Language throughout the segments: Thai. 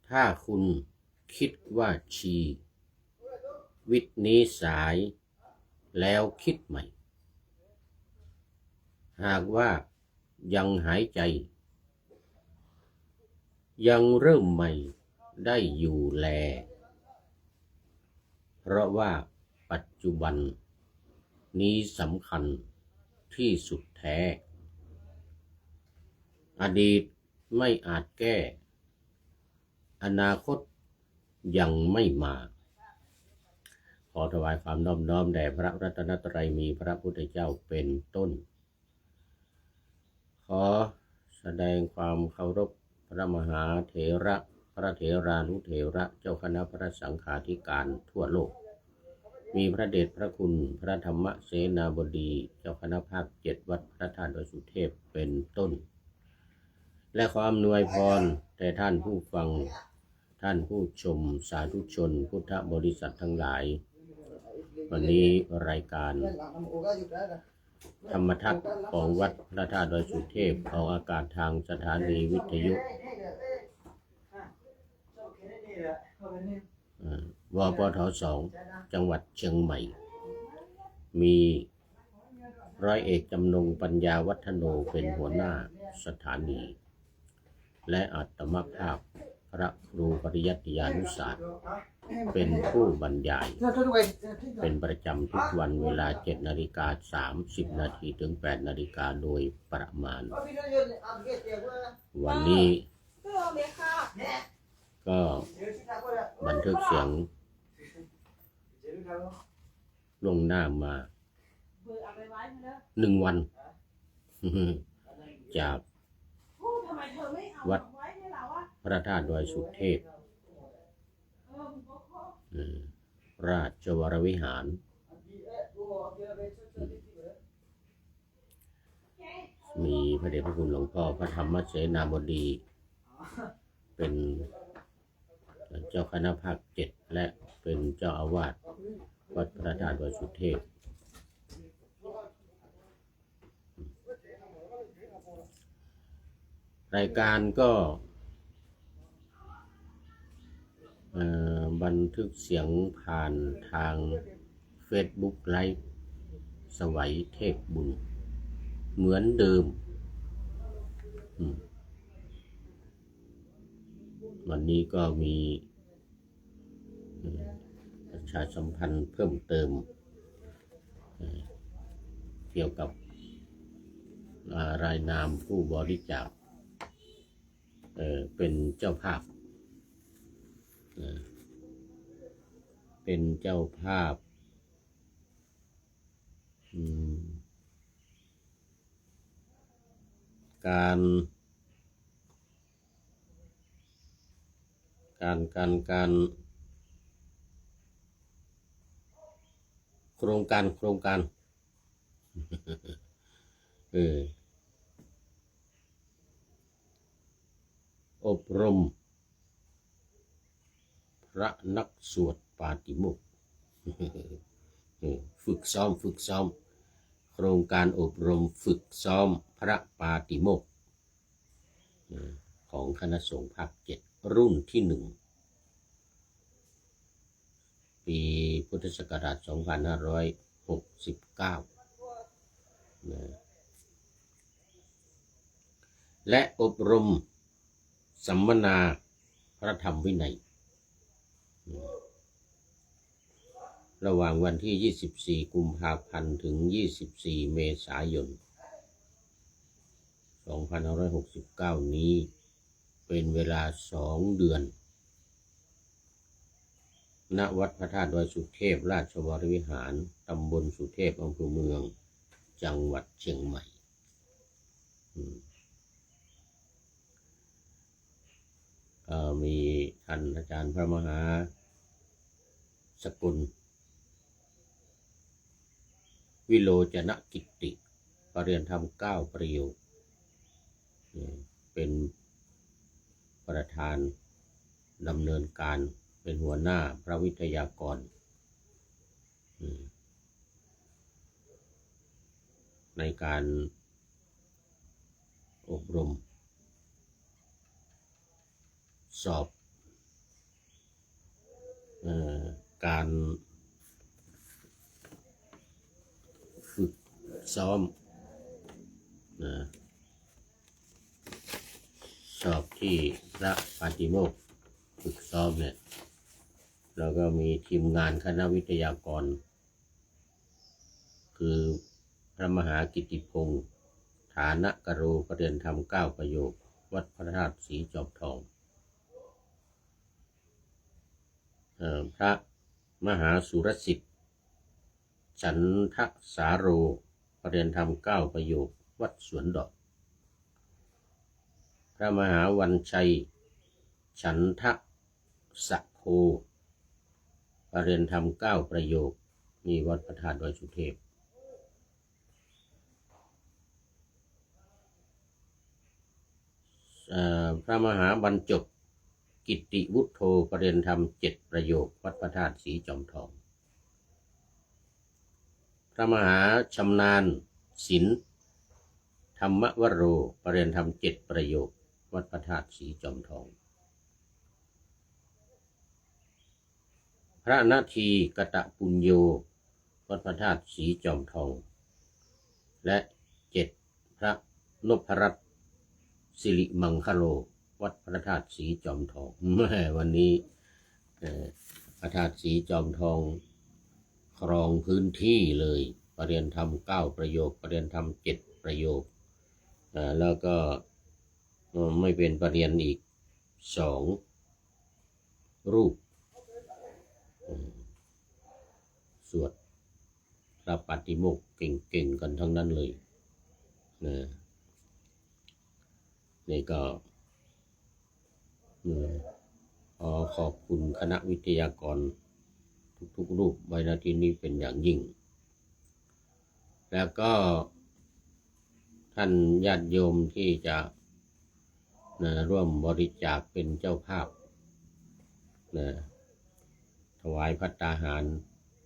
ถ้าคุณคิดว่าชีวิตนี้สายแล้วคิดใหม่หากว่ายังหายใจยังเริ่มใหม่ได้อยู่แลเพราะว่าปัจจุบันนี้สำคัญที่สุดแท้อดีตไม่อาจแก้อนาคตยังไม่มาขอถวายความนอบน้อมแด่พระรัตนตรัยมีพระพุทธเจ้าเป็นต้นขอแสดงความเคารพพระมหาเถระพระเถรานุเถระเจ้าคณะพระสังฆาธิการทั่วโลกมีพระเดชพระคุณพระธรรมเสนาบดีเจ้าคณะภาค7วัดพระธาตุดอยสุเทพเป็นต้นและขออำนวยพรแด่ท่านผู้ฟังท่านผู้ชมสาธุชนพุทธบริษัททั้งหลายวันนี้รายการธรรมทัศน์ของวัดพระธาตุดอยสุเทพออกอากาศทางสถานีวิทยุวปท2จังหวัดเชียงใหม่มีร้อยเอกจำนงปัญญาวัฒโนเป็นหัวหน้าสถานีและอาตมาภาพพระครูปริยัติยานุศาสตร์เป็นผู้บรรยายเป็นประจำทุกวันเวลา 7:30 นาทีถึง 8 นาฬิกาโดยประมาณวันนี้ก็บันทึกเสียงล่วงหน้ามา1 วันจากวัดพระธาตุดอยสุเทพราชวรวิหารมีพระเดชพระคุณหลวงพ่อพระธรรมเสนาบดีเป็นเจ้าคณะภาค7และเป็นเจ้าอาวาสวัดพระธาตุดอยสุเทพรายการก็บันทึกเสียงผ่านทาง Facebook ไลฟ์สวัยเทพบุญเหมือนเดิมวันนี้ก็มีประชาสัมพันธ์เพิ่มเติมเกี่ยวกับรายนามผู้บริจาคเป็นเจ้าภาพเป็นเจ้าภาพการโครงการอบรมพระนักสวดปาติโมกข์ฝึกซ้อมโครงการอบรมฝึกซ้อมพระปาติโมกข์ของคณะสงฆ์ภาค7รุ่นที่1ปีพุทธศักราช 2569และอบรมสัมมนาพระธรรมวินัยระหว่างวันที่ 24 กุมภาพันธ์ถึง 24 เมษายน 2569 นี้เป็นเวลา2 เดือนณวัดพระธาตุดอยสุเทพราชวรวิหารตำบลสุเทพอำเภอเมืองจังหวัดเชียงใหม่มีท่านอาจารย์พระมหาสกุลวิโรจนกิตติปริญญาธรรม9 ประโยคเป็นประธานดำเนินการเป็นหัวหน้าพระวิทยากรในการ อบรมสอบการฝึกซ้อมสอบที่พระปาติโมกข์ฝึกซ้อมเนี่ยแล้วก็มีทีมงานคณะวิทยากรคือพระมหากิตติพงษ์ฐานะกโรประเรียนธรรม9ประโยควัดพระธาตุศรีจอมทองพระมหาสุรสิทธิ์ฉันทสาโรประเรียนธรรม9ประโยควัดสวนดอกพระมหาวันชัยฉันทสะโคประเรียนธรรม9ประโยคนี่วัดพระธาตุดอยสุเทพพระมหาบรรจบกิตติวุฒโธประเรียนธรรม7ประโยควัดพระธาตุศรีจอมทองพระมหาชำนาญศิลป์ธรรมวโรประเรียนธรรม7ประโยควัดพระธาตุศรีจอมทองพระนาทีกตปุญโยวัดพระธาตุศรีจอมทองและ7พระนพรัตน์สิริมังคโลวัดพระธาตุศรีจอมทองวันนี้พระธาตุศรีจอมทองครองพื้นที่เลยประเรียนธรรม9ประโยคประเรียนธรรม7ประโยคแล้วก็ไม่เป็นประเรียนอีก2รูปสวดพระปาติโมกข์เก่งๆกันทั้งนั้นเลยนี่ก็ขอบคุณคณะวิทยากรทุกรูปไว้ณที่นี้เป็นอย่างยิ่งแล้วก็ท่านญาติโยมที่จะร่วมบริจาคเป็นเจ้าภาพถวายภัตตาหาร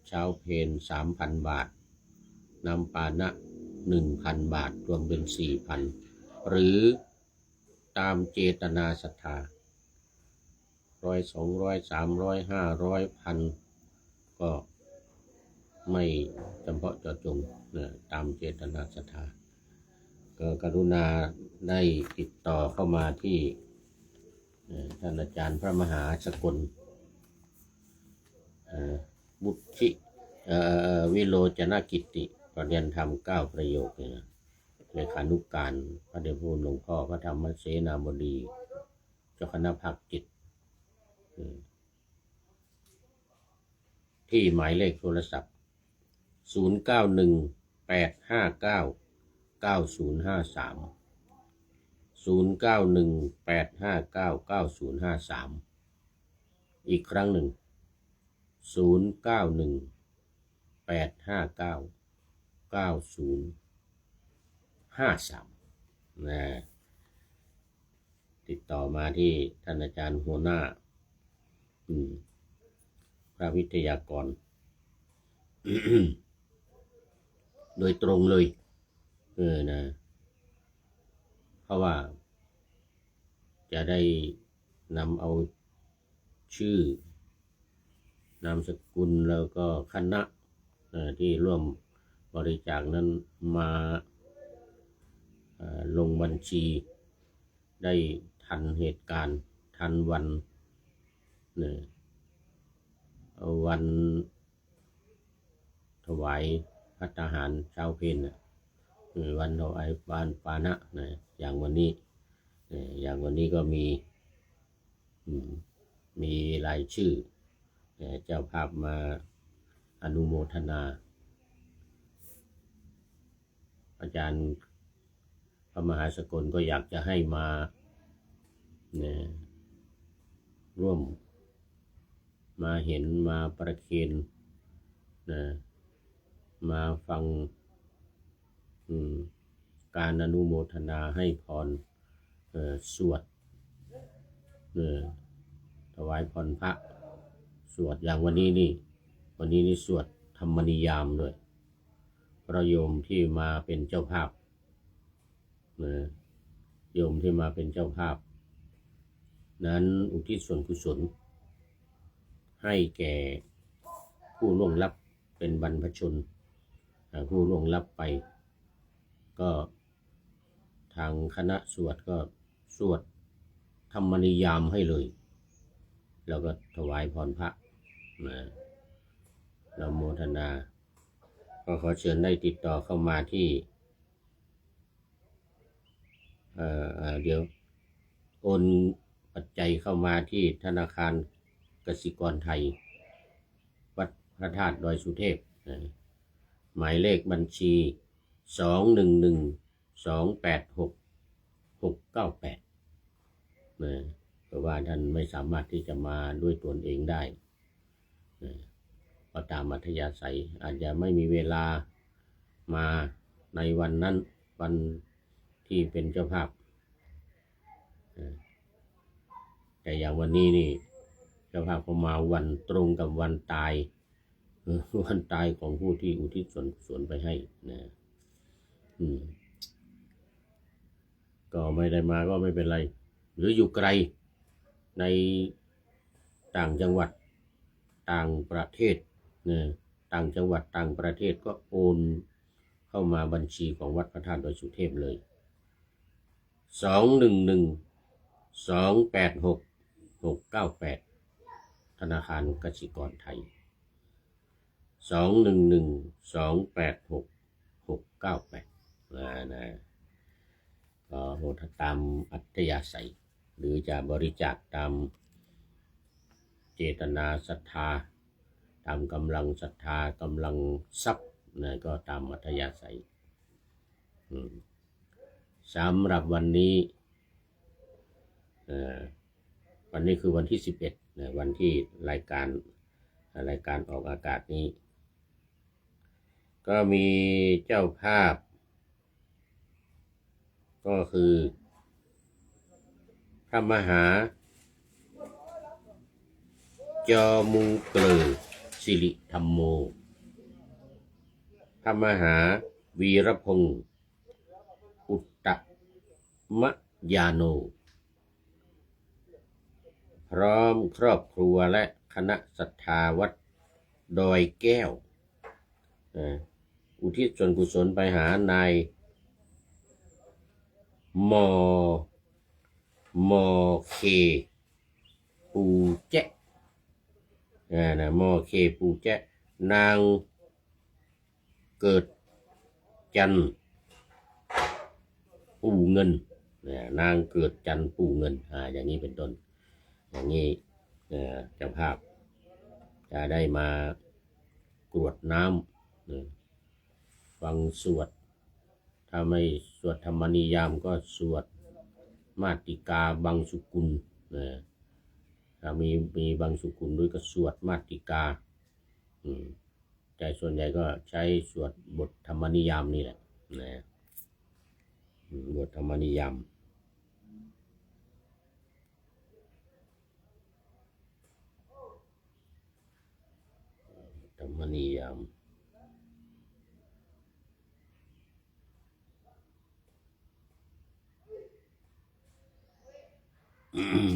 เช้าเพล 3,000 บาทน้ำปานะ 1,000 บาทรวมเป็น 4,000 หรือตามเจตนาศรัทธา100 200 300 500 1,000ก็ไม่จำเพาะเจาะจงตามเจตนาศรัทธาก็กรุณาได้ติดต่อเข้ามาที่ท่านอาจารย์พระมหาสกลบุตริวิโรจนกิตติประเรียนธรรม9ประโยคเลขานุการพระเดชพระคุณหลวงพ่อพระธรรมเสนาบดีเจ้าคณะภาค7ที่หมายเลขโทรศัพท์0918599053 0918599053อีกครั้งหนึ่ง0918599053ติดต่อมาที่ท่านอาจารย์หัวหน้าพระวิทยากร โดยตรงเลยนะเพราะว่าจะได้นำเอาชื่อนามสกุลแล้วก็คณะที่ร่วมบริจาคนั้นมาลงบัญชีได้ทันเหตุการณ์ทันวันวันถวายภัตตาหารเช้าเพลวันถวายปานปานะอย่างวันนี้ก็มีรายชื่อเจ้าภาพมาอนุโมทนาอาจารย์พระมหาสกลก็อยากจะให้มาร่วมมาเห็นมาประเคนมาฟังการอนุโมทนาให้พรสวดถวายพรพระสวดอย่างวันนี้นี่สวดธรรมนิยามด้วยพระโยมที่มาเป็นเจ้าภาพ โยมที่มาเป็นเจ้าภาพนั้นอุทิศส่วนกุศลให้แก่ผู้ล่วงลับเป็นบรรพชนผู้ล่วงลับไปก็ทางคณะสวดก็สวดธรรมนิยามให้เลยแล้วก็ถวายพรพระนะเราโมทนาก็ขอเชิญได้ติดต่อเข้ามาที่เดี๋ยวโอนปัจจัยเข้ามาที่ธนาคารกสิกรไทยวัดพระธาตุดอยสุเทพหมายเลขบัญชี211286698เพราะว่าท่านไม่สามารถที่จะมาด้วยตนเองได้ก็ตามอัธยาศัยอาจจะไม่มีเวลามาในวันนั้นวันที่เป็นเจ้าภาพแต่อย่างวันนี้นี่เจ้าภาพเขามาวันตรงกับวันตายของผู้ที่อุทิศส่วนกุศลไปให้นะก็ไม่ได้มาก็ไม่เป็นไรหรืออยู่ไกลในต่างจังหวัดต่างประเทศนะต่างจังหวัดต่างประเทศก็โอนเข้ามาบัญชีของวัดพระธาตุดอยสุเทพเลย211286698ธนาคารกสิกรไทย211286698นะก็โหดตามอัธยาศัยหรือจะบริจาคตามเจตนาศรัทธาตามกำลังศรัทธากำลังทรัพย์นะก็ตามอัธยาศัยสำหรับวันนี้คือวันที่11นะวันที่รายการออกอากาศนี้ก็มีเจ้าภาพก็คือพระมหาจอมุงเกลือสิริธรรมโมพระมหาวีรพงศ์อุตตมยาโนพร้อมครอบครัวและคณะศรัทธาวัดดอยแก้วอุทิศส่วนกุศลไปหานายมอเคปูแจ๊นะมอเคปูแจ๊นางเกิดจันปูเงินนางเกิดจันปูเงินอย่างนี้เป็นต้นอย่างนี้เจ้าภาพจะได้มากรวดน้ำฟังสวดถ้าไม่สวดธรรมนิยามก็สวดมาติกาบังสุกุลถ้ามีบังสุกุลด้วยก็สวดมาติกาแต่ส่วนใหญ่ก็ใช้สวดบทธรรมนิยามนี่แหละบทธรรมนิยาม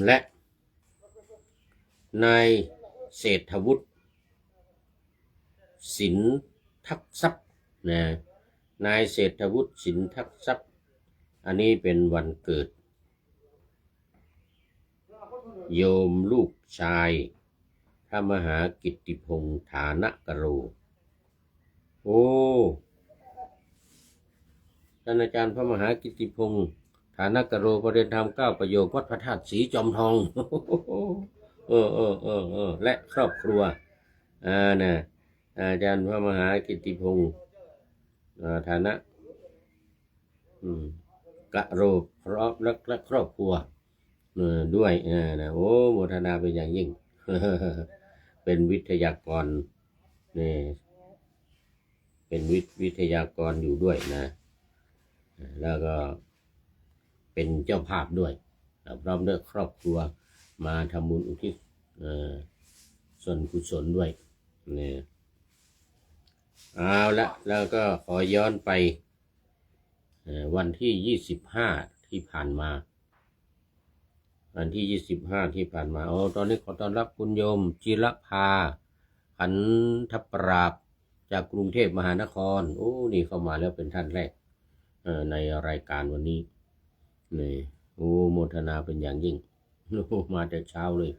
และนายเศรษฐวุฒิสินทักทรัพย์นายเศรษฐวุฒิสินทักทรัพย์อันนี้เป็นวันเกิดโยมลูกชายพระมหากิตติพงษ์ฐานกโรโอ้ท่านอาจารย์พระมหากิตติพงษ์ฐานกโรประเด็นธรรม9ประโยควัดพระธาตุสีจอมทองและครอบครัวนะอาจารย์พระมหากิตติพงษ์ฐานะกะโรพร้อมและครอบครัวด้วยนะโอ้โมทนาเป็นอย่างยิ่ง เป็นวิทยากรนี่เป็นวิทยากรอยู่ด้วยนะแล้วก็เป็นเจ้าภาพด้วยพร้อมด้วยครอบครัวมาทำบุญอุทิศส่วนกุศลด้วยนี่เอาละแล้วก็ขอย้อนไปวันที่25 ที่ผ่านมาวันที่25ที่ผ่านมาตอนนี้ขอต้อนรับคุณโยมจิรภาขันธปราบจากกรุงเทพมหานครนี่เข้ามาแล้วเป็นท่านแรกในรายการวันนี้นี่โมทนาเป็นอย่างยิ่งมาแต่เช้าเลย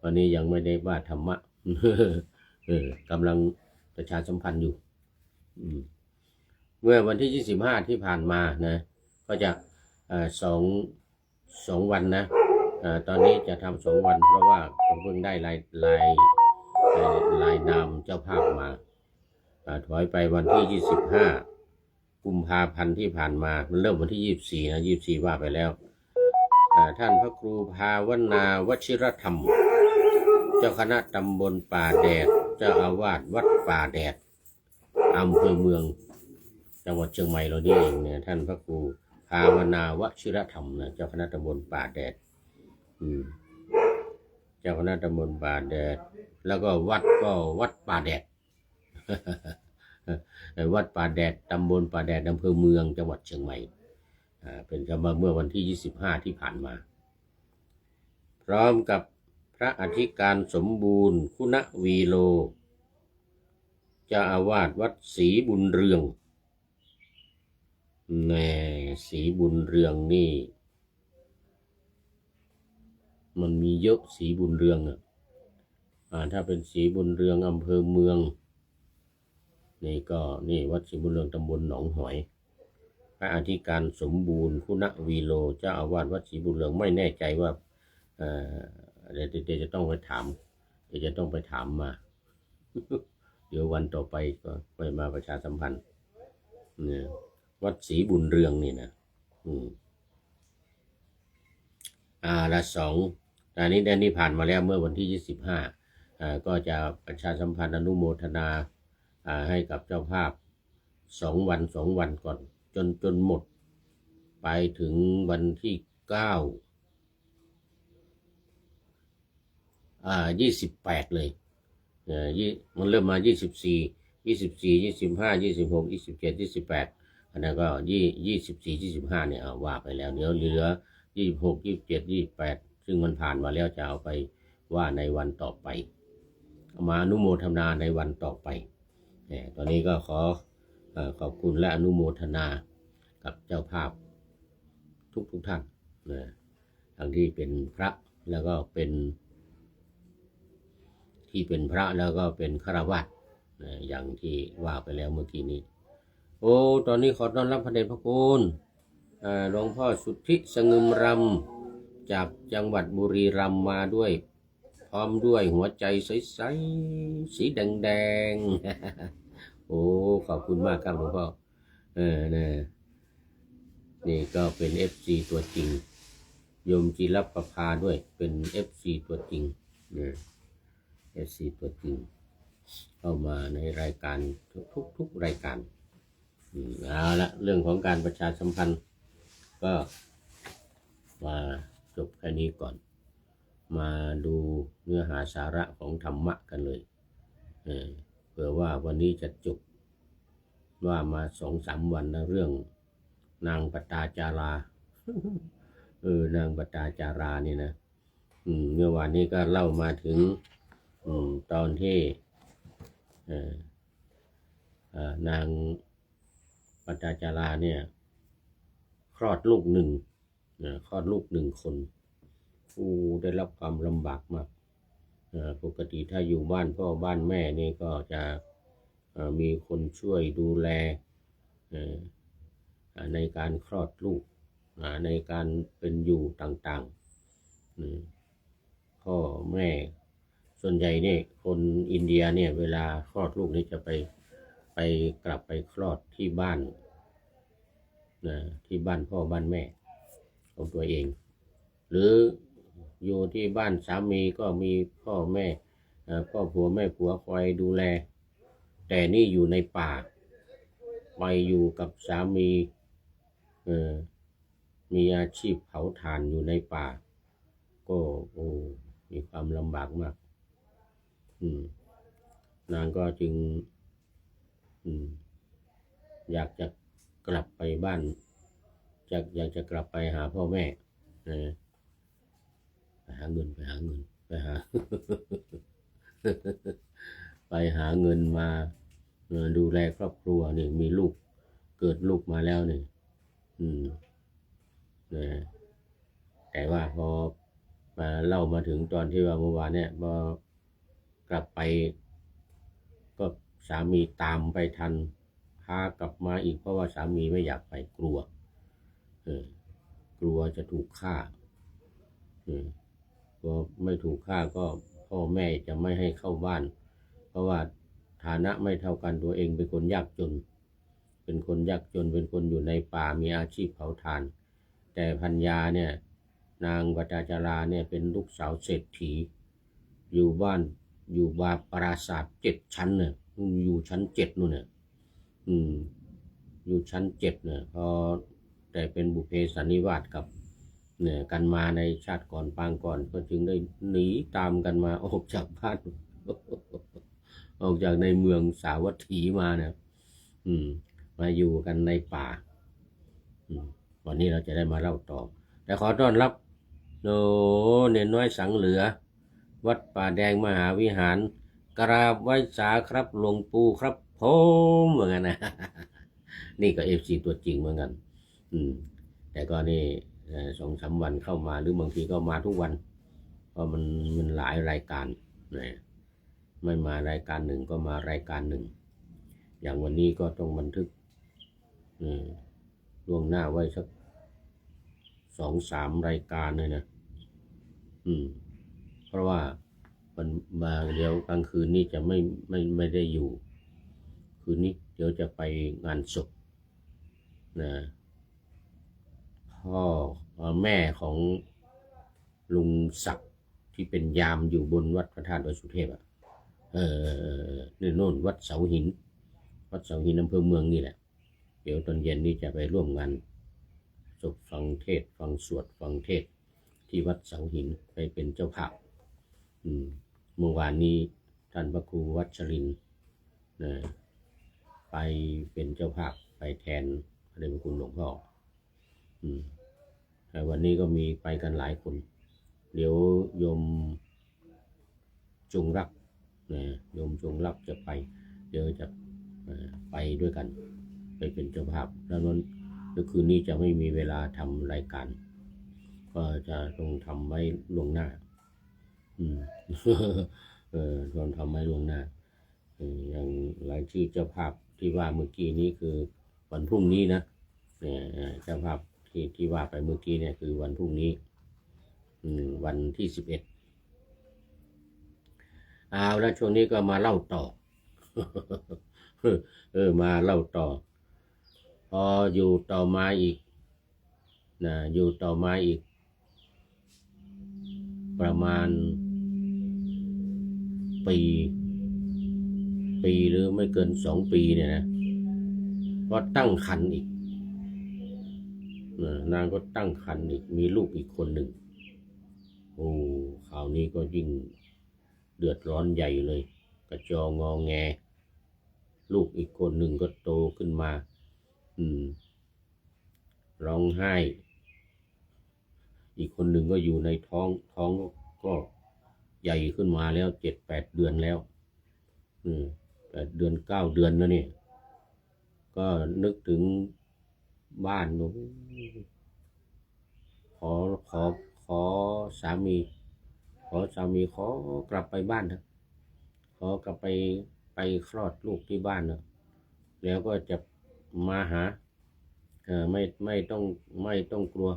วันนี้ยังไม่ได้ว่าธรรมะกำลังประชาสัมพันธ์อยู่เมื่อวันที่25ที่ผ่านมานะก็จะสองวันนะตอนนี้จะทำ2 วันเพราะว่าผมเพิ่งได้ลายนามเจ้าภาพมาถอยไปวันที่25กุมภาพันธ์ที่ผ่านมามันเริ่มวันที่24นะ24ว่าไปแล้วท่านพระครูภาวนาวชิรธรรมเจ้าคณะตำบลป่าแดดเจ้าอาวาสวัดป่าแดดอำเภอเมืองจังหวัดเชียงใหม่เรานี่เองเนี่ยท่านพระครูภาวนาวชิรธรรมนะเจ้าคณะตำบลป่าแดดเจ้าคณะตำบลป่าแดดแล้วก็วัดป่าแดด วัดป่าแดดตำบลป่าแดดอำเภอเมืองจังหวัดเชียงใหม่เป็นกันมาเมื่อวันที่25ที่ผ่านมาพร้อมกับพระอธิการสมบูรณ์คุณวีโลเจ้าอาวาสวัดศรีบุญเรืองแน่ศรีบุญเรืองนี่มันมีเยอะศรีบุญเรืองถ้าเป็นศรีบุญเรืองอำเภอเมืองนี่วัดศรีบุญเรืองตำบลหนองหอยพระอธิการสมบูรณ์คุณวีโลเจ้าอาวาสวัดศรีบุญเรืองไม่แน่ใจว่าเดี๋ยวจะต้องไปถามมา เดี๋ยววันต่อไปก็ไปมาประชาสัมพันธ์เนี่ยวัดศรีบุญเรืองนี่นะละ2อันนี้ผ่านมาแล้วเมื่อวันที่25ก็จะประชาสัมพันธ์อนุโมทนาให้กับเจ้าภาพ2 วันก่อนจนหมดไปถึงวันที่28เลยมันเริ่มมา24 25 26 27 28อันนั้นก็24 25เนี่ยว่าไปแล้วเดี๋ยวเหลือ26 27 28ซึ่งมันผ่านมาแล้วจะเอาไปว่าในวันต่อไปเอามาอนุโมทนาในวันต่อไปตอนนี้ก็ขอบคุณและอนุโมทนากับเจ้าภาพทุกท่านทั้งที่เป็นพระแล้วก็เป็นพระแล้วก็เป็นฆราวาสอย่างที่ว่าไปแล้วเมื่อกี้นี้ตอนนี้ขอต้อนรับพระเดชพระคุณหลวงพ่อสุทธิสงึมรำจากจังหวัดบุรีรัมย์มาด้วยพร้อมด้วยหัวใจใสๆสีแดงๆขอบคุณมากครับหลวงพ่อนี่ก็เป็น FC ตัวจริงโยมจิรประภาด้วยเป็น FC ตัวจริงFC ตัวจริงเข้ามาในรายการทุกรายการเอาละเรื่องของการประชาสัมพันธ์ก็มาจบแค่นี้ก่อนมาดูเนื้อหาสาระของธรรมะกันเลยเผื่อว่าวันนี้จะจบว่ามา2-3 วันนะเรื่องนางปตาจารา นางปตาจารานี่นะเมื่อวานนี้ก็เล่ามาถึงตอนที่นางปตาจาราเนี่ยคลอดลูก1 คนได้รับความลำบากมากปกติถ้าอยู่บ้านพ่อบ้านแม่นี่ก็จะมีคนช่วยดูแลในการคลอดลูกในการเป็นอยู่ต่างๆพ่อแม่ส่วนใหญ่เนี่ยคนอินเดียเนี่ยเวลาคลอดลูกนี่จะกลับไปคลอดที่บ้านพ่อบ้านแม่ของตัวเองหรืออยู่ที่บ้านสามีก็มีพ่อแม่พ่อผัวแม่ผัวคอยดูแลแต่นี่อยู่ในป่าไปอยู่กับสามีมีอาชีพเผาถ่านอยู่ในป่าก็มีความลำบากมากนางก็จึงอยากจะกลับไปบ้าน อยากจะกลับไปหาพ่อแม่นะไปหาเงินไปหา ไปหาเงินมาดูแลครอบครัวนี่มีลูกเกิดลูกมาแล้วนี่อืมนะแต่ว่าพอมาเล่ามาถึงตอนที่ว่าเมื่อวานเนี่ยพอกลับไปก็สามีตามไปทันพากลับมาอีกเพราะว่าสามีไม่อยากไปกลัวกลัวจะถูกฆ่าพอไม่ถูกฆ่าก็พ่อแม่จะไม่ให้เข้าบ้านเพราะว่าฐานะไม่เท่ากันตัวเองเป็นคนยากจนเป็นคนอยู่ในป่ามีอาชีพเผาถ่านแต่พัญญาเนี่ยนางวัจจาราเนี่ยเป็นลูกสาวเศรษฐีอยู่บ้านปราสาท7 ชั้นเนี่ยอยู่ชั้น7นู่นเนี่ยอยู่ชั้น7เนี่ยพอแต่เป็นบุพเพสันนิวาสกับเนี่ยกันมาในชาติก่อนปางก่อนก็จึงได้หนีตามกันมาออกจากบ้าน ออกจากในเมืองสาวัตถีมาเนี่ยมาอยู่กันในป่าวันนี้เราจะได้มาเล่าต่อแต่ขอต้อนรับเนนน้อยสังเหลือวัดป่าแดงมหาวิหารกราบไหว้สาครับหลวงปู่ครับผมเหมือนกันนะ นี่ก็FCตัวจริงเหมือนกันแต่ก็นี่2-3 วันเข้ามาหรือบางทีก็มาทุกวันเพราะมันหลายรายการนะไม่มารายการหนึ่งก็มารายการหนึ่งอย่างวันนี้ก็ต้องบันทึกล่วงหน้าไว้สัก2-3 รายการเลยนะเพราะว่ามันมาเดี๋ยวกลางคืนนี้จะไม่ได้อยู่คืนนี้เดี๋ยวจะไปงานศพนะพ่อแม่ของลุงศักดิ์ที่เป็นยามอยู่บนวัดพระธาตุดอยสุเทพนี่โน่นวัดเสาหินอำเภอเมืองนี่แหละเดี๋ยวตอนเย็นนี้จะไปร่วมงานศพฟังเทศฟังสวดฟังเทศที่วัดเสาหินไปเป็นเจ้าภาพเมื่อวานนี้ท่านพระครูวัชรินทร์ไปเป็นเจ้าภาพไปแทนพระเดชพระคุณหลวงพ่อแต่วันนี้ก็มีไปกันหลายคนเดี๋ยวโยมจงรักโยมจงรักจะไปเดี๋ยวจะไปด้วยกันไปเป็นเจ้าภาพแล้วนั้นคืนนี้จะไม่มีเวลาทำรายการก็จะต้องทำไว้ล่วงหน้าต้องทำไว้ล่วงหน้าอย่างรายชื่อเจ้าภาพที่ว่าเมื่อกี้นี้คือวันพรุ่งนี้นะเจ้าภาพที่ว่าไปเมื่อกี้เนี่ยคือวันพรุ่งนี้วันที่11เอาแล้วช่วงนี้ก็มาเล่าต่อ มาเล่าต่อพออยู่ต่อมาอีกอยู่ต่อมาอีกประมาณปีหรือไม่เกิน2 ปีเนี่ยนะก็ตั้งครรภ์อีกนางก็ตั้งครรภ์อีกมีลูกอีกคนหนึ่งโอ้ข่าวนี้ก็ยิ่งเดือดร้อนใหญ่เลยกระจองงอแงลูกอีกคนหนึ่งก็โตขึ้นมาร้องไห้อีกคนหนึ่งก็อยู่ในท้องก็ใหญ่ขึ้นมาแล้ว7-8 เดือนแล้ว8 เดือน 9 เดือนนะนี่ก็นึกถึงบ้านขอสามีขอกลับไปบ้านเถอะขอกลับไปคลอดลูกที่บ้านเถอะแล้วก็จะมาหาไม่ต้องกลัว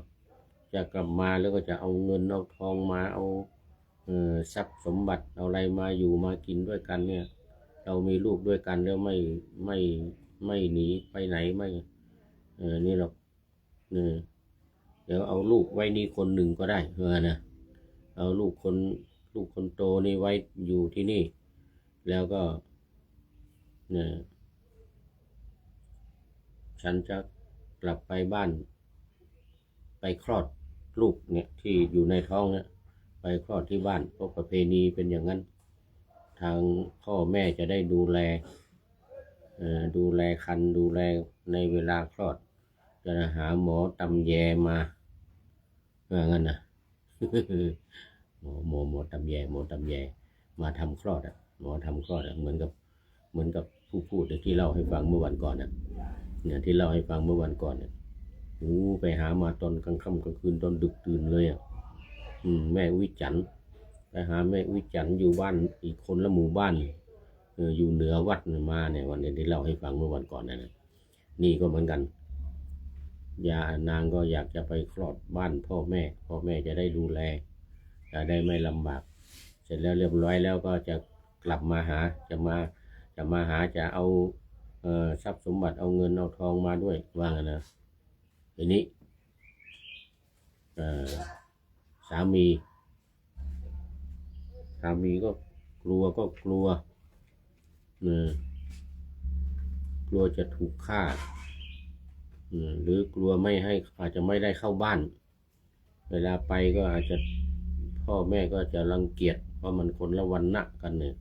จะกลับมาแล้วก็จะเอาเงินเอาทองมาเอาทรัพย์สมบัติเอาอะไรมาอยู่มากินด้วยกันเนี่ยเรามีลูกด้วยกันแล้วไม่หนีไปไหนไม่นี่หรอกเดี๋ยวเอาลูกไว้นี่คนหนึ่งก็ได้นะเอาลูกคนโตนี่ไว้อยู่ที่นี่แล้วก็ฉันจะกลับไปบ้านไปคลอดลูกเนี่ยที่อยู่ในท้องเนี่ยไปคลอดที่บ้านเพราะประเพณีเป็นอย่างนั้นทางพ่อแม่จะได้ดูแลครรภ์ดูแลในเวลาคลอด จะหาหมอตำแยมางั้นนะ หมอตำแยมาทำคลอดอ่ะหมอทำคลอดอ่ะเหมือนกับผู้พูดที่เล่าให้ฟังเมื่อวันก่อนน่ะเนี่ยที่เล่าให้ฟังเมื่อวันก่อนเนี่ยไปหามาตอนกลางค่ำกลางคืนตอนดึกตื่นเลยอ่ะแม่วิจันทร์ไปหาแม่วิจันทร์อยู่บ้านอีกคนละหมู่บ้านอยู่เหนือวัดมาเนี่ยวันนี้ที่เล่าให้ฟังเมื่อวันก่อนนะนี่ก็เหมือนกันนางก็อยากจะไปคลอดบ้านพ่อแม่จะได้ดูแลจะได้ไม่ลำบากเสร็จแล้วเรียบร้อยแล้วก็จะกลับมาหาจะมาหาจะเอาทรัพย์สมบัติเอาเงินเอาทองมาด้วยว่างั้นนะทีนี้สามีก็กลัวกลัวจะถูกฆ่าหรือกลัวไม่ให้อาจจะไม่ได้เข้าบ้านเวลาไปก็อาจจะพ่อแม่ก็จะรังเกียจเพราะมันคนละวรรณะกันเนี่ย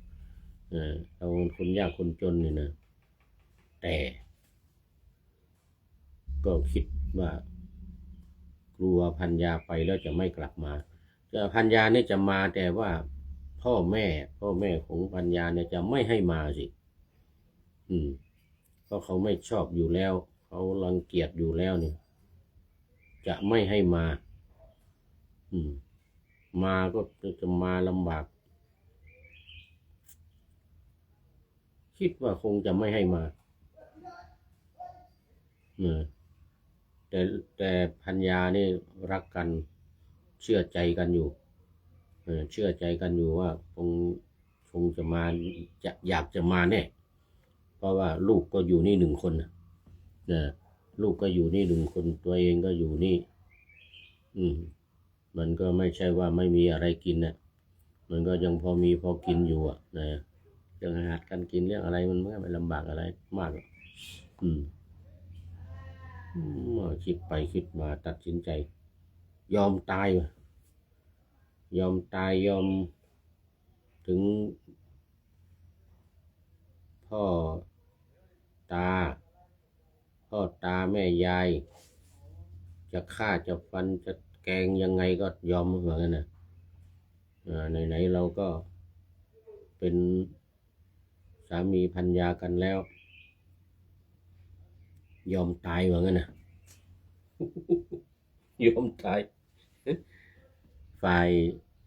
เราคนยากคนจนนี่นะแต่ก็คิดว่ากลัวพัญญาไปแล้วจะไม่กลับมาพัญญาเนี่ยจะมาแต่ว่าพ่อแม่ของพัญญาเนี่ยจะไม่ให้มาสิเพราะเขาไม่ชอบอยู่แล้วเขารังเกียจอยู่แล้วนี่จะไม่ให้มามาก็จะมาลำบากคิดว่าคงจะไม่ให้มาแต่พัญญานี่รักกันเชื่อใจกันอยู่ว่าคงจะมาจะอยากจะมาแน่เพราะว่าลูกก็อยู่นี่1 คนนะลูกก็อยู่นี่1 คนตัวเองก็อยู่นี่มันก็ไม่ใช่ว่าไม่มีอะไรกินนะมันก็ยังพอมีพอกินอยู่อ่ะนะเรื่องอาหารการกินเรื่องอะไรมันไม่ลำบากอะไรมากคิดไปคิดมาตัดสินใจยอมตายถึงพ่อตาแม่ยายจะฆ่าจะฟันจะแกงยังไงก็ยอมเหมือนกันนะไหนเราก็เป็นสามีภรรยากันแล้วยอมตายเหมือนกันนะ ยอมตายฝ่าย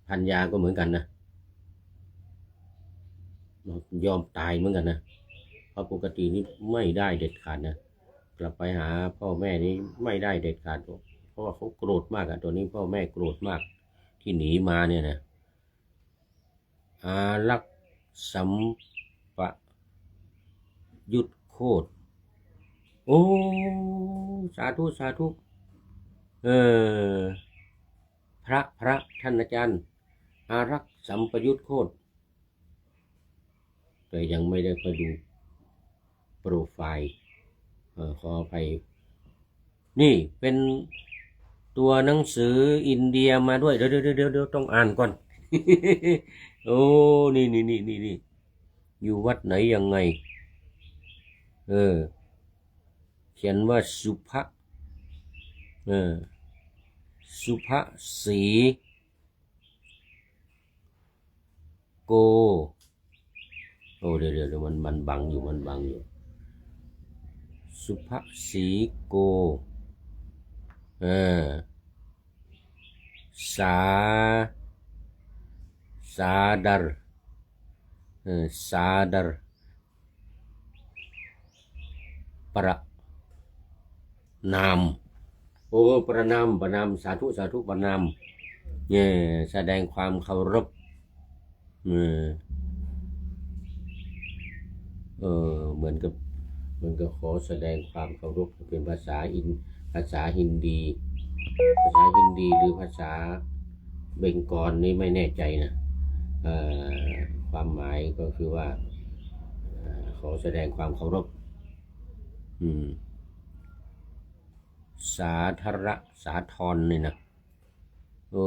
ภรรยาก็เหมือนกันนะยอมตายเหมือนกันนะเพราะปกตินี่ไม่ได้เด็ดขาดนะกลับไปหาพ่อแม่นี่ไม่ได้เด็ดขาดเพราะว่าเขาโกรธมากตัวนี้พ่อแม่โกรธมากที่หนีมาเนี่ยนะอารักษ์สัมปยุทธโคตรโอ้สาธุพระท่านอาจารย์อารักษ์สัมปยุทธโคตรแต่ยังไม่ได้ไปดูโปรไฟล์ขออภัยนี่เป็นตัวหนังสืออินเดียมาด้วยเดี๋ยวต้องอ่านก่อน โอ้นี่อยู่วัดไหนยังไงเขียนว่าสุภศรีโกโอ้เดี๋ยวมันบังอยู่สุภศรีโกสาดาร์ประนามโอ้ประนามสาธุประนามเนี่ยแสดงความเคารพเหมือนกับขอแสดงความเคารพเป็นภาษาฮินดีหรือภาษาเบงกอลนี่ไม่แน่ใจนะความหมายก็คือว่าขอแสดงความเคารพสาธรนี่นะโอ้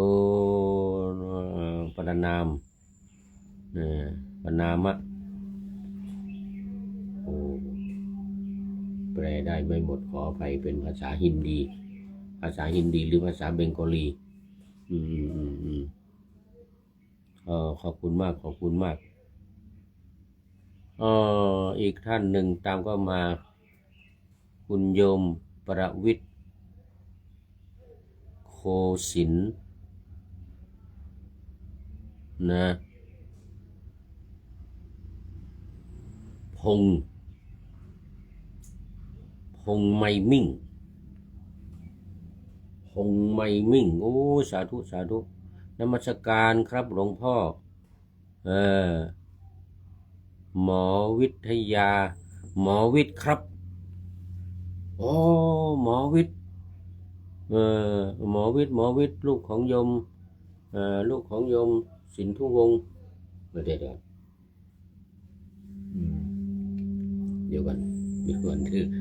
ประนามประนามะโอ้ แปลได้ไม่หมดขออภัยเป็นภาษาฮินดีหรือภาษาเบงกอลีขอบคุณมากอีกท่านหนึ่งตามก็มาคุณโยมประวิตรโคสินนะพงไมมิ่งโอ้สาธุนมัสการครับหลวงพ่อหมอวิทยาหมอวิทย์ครับหมอวิทย์หมอวิทย์ลูกของโยมสินธุวงศ์เดี๋ยวกัน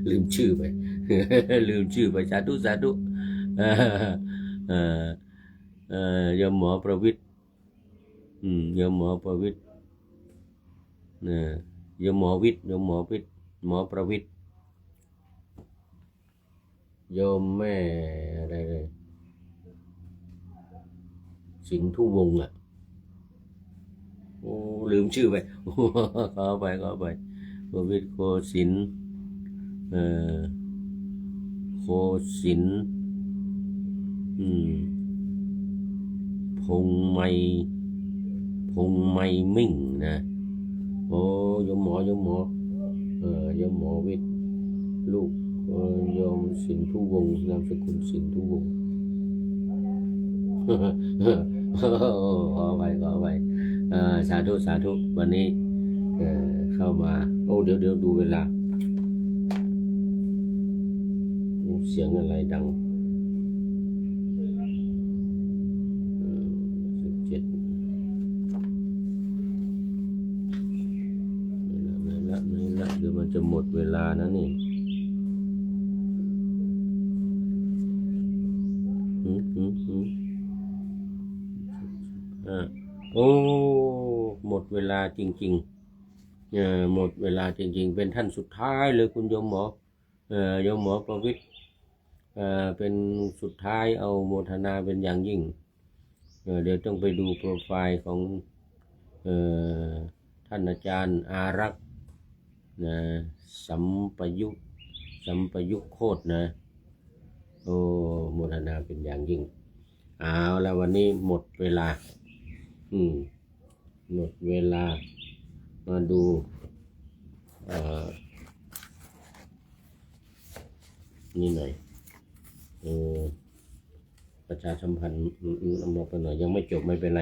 ลืมชื่อไป สาธุโยมหมอประวิตรโยมหมอประวิตรโยมหมอประวิตรโยมแม่อะไรเลยสินธุวงศ์ลืมชื่อไปขอไปประวิตรโคสินพงไมมิ่งนะโยมหมอโยมหมอวิทย์ลูกโยมสินธุวงศ์นามสกุลสินธุวงศ์ขอไปสาธุวันนี้เข้ามาเดี๋ยวดูเวลาเสียงอะไรดัง17ไม่ละเดี๋ยวมันจะหมดเวลานะนี่หมดเวลาจริงๆหมดเวลาจริงๆเป็นท่านสุดท้ายเลยคุณโยมหมอโยมหมอประวิตรเป็นสุดท้ายเอาโมทนาเป็นอย่างยิ่งเดี๋ยวต้องไปดูโปรไฟล์ของท่านอาจารย์อารักษ์สัมปยุกโคตรนะโมทนาเป็นอย่างยิ่งเอาแล้ววันนี้หมดเวลามาดูนี่หน่อยประชาสัมพันธ์บอกไปหน่อยยังไม่จบไม่เป็นไร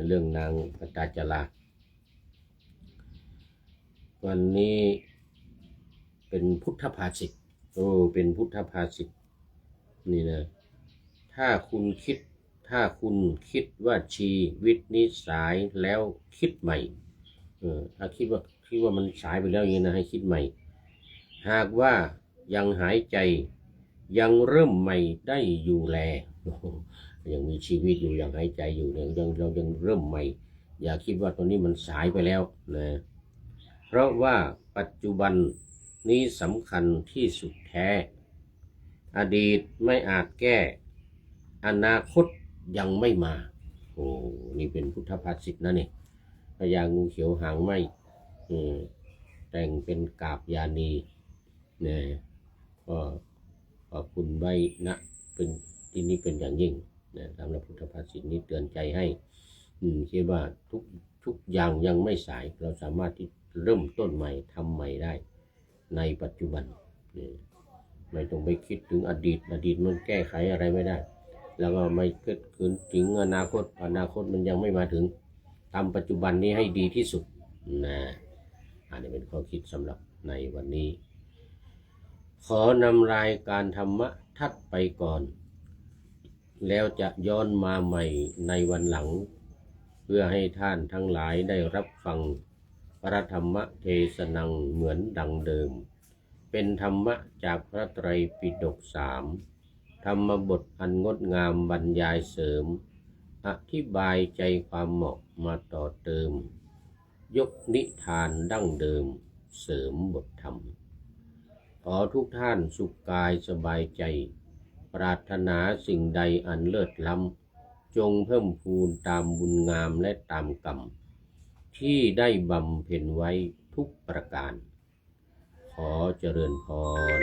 เรื่องนางปตาจาราวันนี้เป็นพุทธภาษิตเป็นพุทธภาษิตนี่นะถ้าคุณคิดว่าชีวิตนี้สายแล้วคิดใหม่ถ้าคิดว่ามันสายไปแล้วอย่างนี้นะให้คิดใหม่หากว่ายังหายใจยังเริ่มใหม่ได้อยู่แลยังมีชีวิตอยู่ยังหายใจอยู่เนี่ยเรายังเริ่มใหม่อย่าคิดว่าตอนนี้มันสายไปแล้วนะเพราะว่าปัจจุบันนี้สำคัญที่สุดแท้อดีตไม่อาจแก้อนาคตยังไม่มานี่เป็นพุทธภาษิตนะนี่พญางูเขียวหางไหมแต่งเป็นกาบยานีเนี่ยก็ขอบคุณไว้นะเป็นที่นี้เป็นอย่างยิ่งนะสำหรับพุทธภาษิตนี้เตือนใจให้คิดว่าทุกอย่างยังไม่สายเราสามารถที่เริ่มต้นใหม่ทำใหม่ได้ในปัจจุบันไม่ต้องไปคิดถึงอดีตมันแก้ไขอะไรไม่ได้แล้วก็ไม่คิดถึงอนาคตมันยังไม่มาถึงทำปัจจุบันนี้ให้ดีที่สุดนะอันนี้เป็นข้อคิดสำหรับในวันนี้ขอนำรายการธรรมะทัดไปก่อนแล้วจะย้อนมาใหม่ในวันหลังเพื่อให้ท่านทั้งหลายได้รับฟังพระธรรมเทศนังเหมือนดังเดิมเป็นธรรมะจากพระไตรปิฎก3ธรรมบทอันงดงามบรรยายเสริมอธิบายใจความเหมาะมาต่อเติมยกนิทานดั้งเดิมเสริมบทธรรม ขอทุกท่านสุขกายสบายใจปรารถนาสิ่งใดอันเลิศล้ำจงเพิ่มพูนตามบุญงามและตามกรรมที่ได้บำเพ็ญไว้ทุกประการขอเจริญพร